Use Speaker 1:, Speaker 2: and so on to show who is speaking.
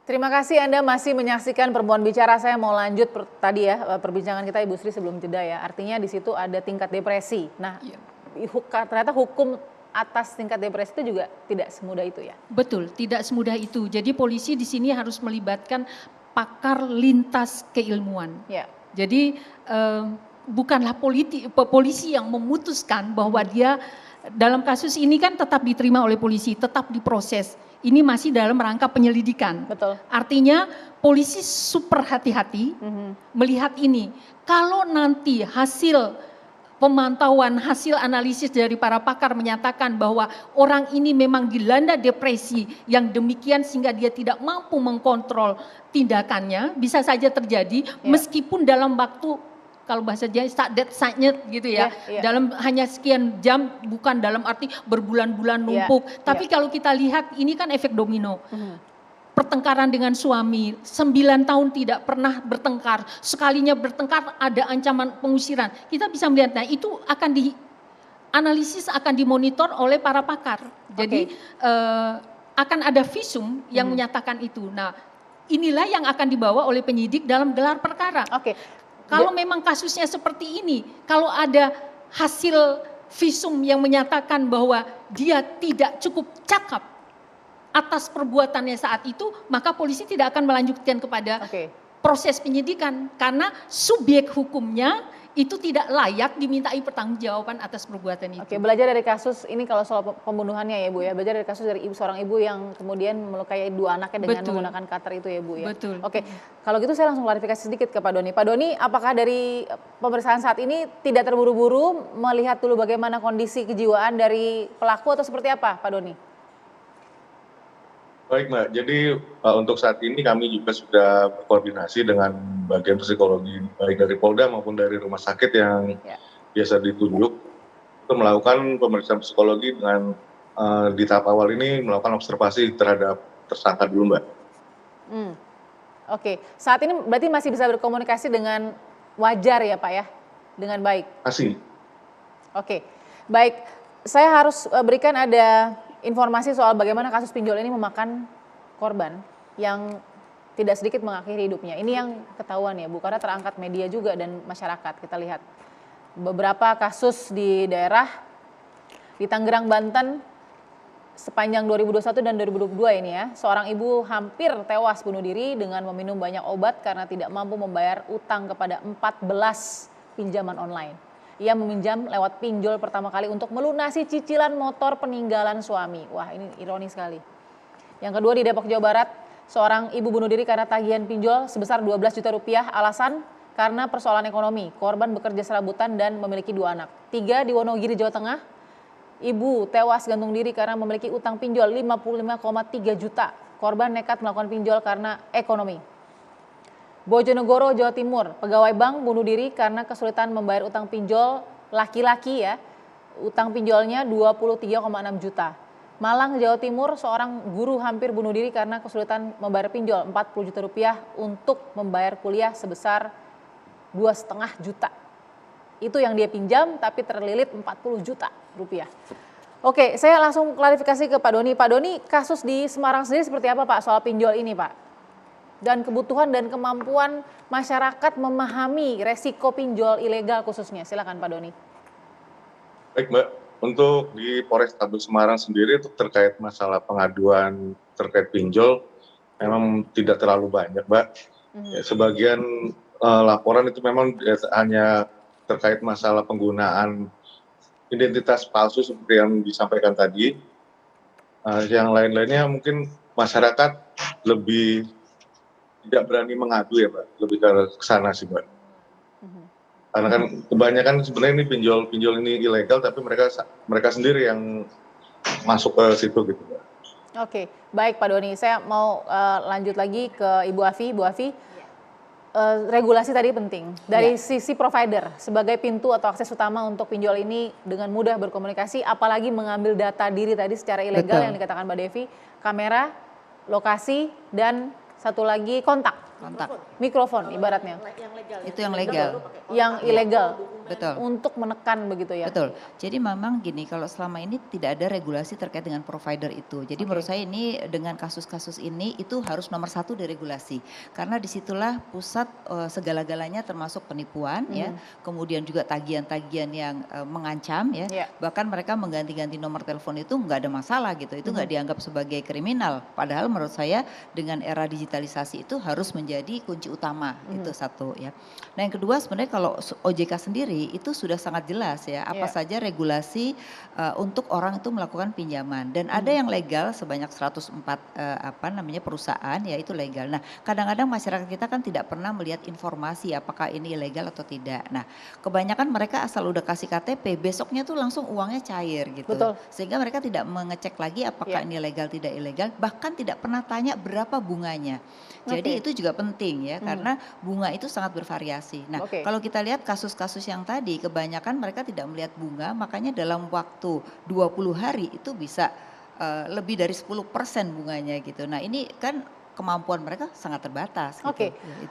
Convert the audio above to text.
Speaker 1: Terima kasih Anda masih menyaksikan Perempuan Bicara. Saya mau lanjut tadi ya perbincangan kita Ibu Sri sebelum jeda ya. Artinya di situ ada tingkat depresi. Nah, ternyata hukum atas tingkat depresi itu juga tidak semudah itu ya.
Speaker 2: Betul, tidak semudah itu. Jadi polisi di sini harus melibatkan pakar lintas keilmuan.
Speaker 1: Ya.
Speaker 2: Jadi bukanlah polisi yang memutuskan bahwa dia dalam kasus ini kan tetap diterima oleh polisi, tetap diproses. Ini masih dalam rangka penyelidikan.
Speaker 1: Betul.
Speaker 2: Artinya polisi super hati-hati melihat ini. Kalau nanti hasil pemantauan, hasil analisis dari para pakar menyatakan bahwa orang ini memang dilanda depresi yang demikian sehingga dia tidak mampu mengkontrol tindakannya, bisa saja terjadi meskipun dalam waktu, kalau bahasa Jawa sadet sanyet gitu ya, dalam hanya sekian jam, bukan dalam arti berbulan-bulan numpuk. Tapi kalau kita lihat ini kan efek domino. Pertengkaran dengan suami, 9 tahun tidak pernah bertengkar, sekalinya bertengkar ada ancaman pengusiran. Kita bisa melihat, nah itu akan dianalisis, akan dimonitor oleh para pakar. Jadi akan ada visum yang menyatakan itu. Nah inilah yang akan dibawa oleh penyidik dalam gelar perkara. Kalau memang kasusnya seperti ini, kalau ada hasil visum yang menyatakan bahwa dia tidak cukup cakap atas perbuatannya saat itu, maka polisi tidak akan melanjutkan kepada proses penyidikan. Karena subjek hukumnya itu tidak layak dimintai pertanggungjawaban atas perbuatan itu.
Speaker 1: Belajar dari kasus ini kalau soal pembunuhannya ya Bu ya, belajar dari kasus dari seorang ibu yang kemudian melukai 2 anaknya dengan menggunakan cutter itu ya Bu ya.
Speaker 2: Betul.
Speaker 1: Kalau gitu saya langsung klarifikasi sedikit ke Pak Doni. Pak Doni, apakah dari pemeriksaan saat ini tidak terburu-buru melihat dulu bagaimana kondisi kejiwaan dari pelaku atau seperti apa Pak Doni?
Speaker 3: Baik Mbak, jadi untuk saat ini kami juga sudah berkoordinasi dengan bagian psikologi baik dari Polda maupun dari rumah sakit yang biasa ditunjuk untuk melakukan pemeriksaan psikologi dengan di tahap awal ini melakukan observasi terhadap tersangka dulu Mbak.
Speaker 1: Saat ini berarti masih bisa berkomunikasi dengan wajar ya Pak ya, dengan baik?
Speaker 3: Masih.
Speaker 1: Baik, saya harus berikan ada informasi soal bagaimana kasus pinjol ini memakan korban yang tidak sedikit mengakhiri hidupnya. Ini yang ketahuan ya Bu, karena terangkat media juga dan masyarakat. Kita lihat beberapa kasus di daerah di Tangerang, Banten sepanjang 2021 dan 2022 ini ya. Seorang ibu hampir tewas bunuh diri dengan meminum banyak obat karena tidak mampu membayar utang kepada 14 pinjaman online. Ia meminjam lewat pinjol pertama kali untuk melunasi cicilan motor peninggalan suami. Wah ini ironis sekali. Yang kedua di Depok, Jawa Barat, seorang ibu bunuh diri karena tagihan pinjol sebesar 12 juta rupiah, alasan karena persoalan ekonomi. Korban bekerja serabutan dan memiliki 2 anak. 3 di Wonogiri, Jawa Tengah, ibu tewas gantung diri karena memiliki utang pinjol 55,3 juta. Korban nekat melakukan pinjol karena ekonomi. Bojonegoro, Jawa Timur, pegawai bank bunuh diri karena kesulitan membayar utang pinjol laki-laki ya. Utang pinjolnya 23,6 juta. Malang, Jawa Timur, seorang guru hampir bunuh diri karena kesulitan membayar pinjol 40 juta rupiah untuk membayar kuliah sebesar 2,5 juta. Itu yang dia pinjam tapi terlilit 40 juta rupiah. Saya langsung klarifikasi ke Pak Doni. Pak Doni, kasus di Semarang sendiri seperti apa Pak soal pinjol ini Pak? Dan kebutuhan dan kemampuan masyarakat memahami resiko pinjol ilegal khususnya. Silakan Pak Doni.
Speaker 3: Baik Mbak, untuk di Polrestabes Semarang sendiri itu terkait masalah pengaduan terkait pinjol memang tidak terlalu banyak Mbak. Ya, sebagian laporan itu memang hanya terkait masalah penggunaan identitas palsu seperti yang disampaikan tadi. Yang lain-lainnya mungkin masyarakat lebih tidak berani mengadu ya Pak, lebih ke sana sih Mbak. Karena kan kebanyakan sebenarnya ini pinjol ini ilegal tapi mereka sendiri yang masuk ke situ gitu Mbak.
Speaker 1: Baik Pak Doni, saya mau lanjut lagi ke Ibu Afi. Ibu Afi, regulasi tadi penting. Dari sisi provider sebagai pintu atau akses utama untuk pinjol ini dengan mudah berkomunikasi, apalagi mengambil data diri tadi secara ilegal yang dikatakan Mbak Devi, kamera, lokasi, dan satu lagi kontak. Mikrofon ibaratnya.
Speaker 4: Itu yang legal.
Speaker 1: Yang ilegal.
Speaker 4: Betul.
Speaker 1: untuk menekan begitu ya.
Speaker 4: Betul. Jadi memang gini, kalau selama ini tidak ada regulasi terkait dengan provider itu. Jadi menurut saya ini dengan kasus-kasus ini itu harus nomor satu diregulasi. Karena disitulah pusat segala-galanya termasuk penipuan ya. Kemudian juga tagihan-tagihan yang mengancam ya. Bahkan mereka mengganti-ganti nomor telepon itu nggak ada masalah gitu. Itu nggak dianggap sebagai kriminal. Padahal menurut saya dengan era digitalisasi itu harus menjadi kunci utama. Itu satu ya. Nah yang kedua sebenarnya kalau OJK sendiri itu sudah sangat jelas ya apa saja regulasi untuk orang itu melakukan pinjaman dan ada yang legal sebanyak 104 perusahaan ya itu legal. Nah kadang-kadang masyarakat kita kan tidak pernah melihat informasi apakah ini ilegal atau tidak. Nah kebanyakan mereka asal udah kasih KTP besoknya tuh langsung uangnya cair gitu.
Speaker 1: Betul.
Speaker 4: Sehingga mereka tidak mengecek lagi apakah ini legal tidak ilegal bahkan tidak pernah tanya berapa bunganya. Jadi itu juga penting ya karena bunga itu sangat bervariasi. Nah kalau kita lihat kasus-kasus yang tadi kebanyakan mereka tidak melihat bunga makanya dalam waktu 20 hari itu bisa lebih dari 10% bunganya gitu. Nah ini kan kemampuan mereka sangat terbatas gitu. Itu.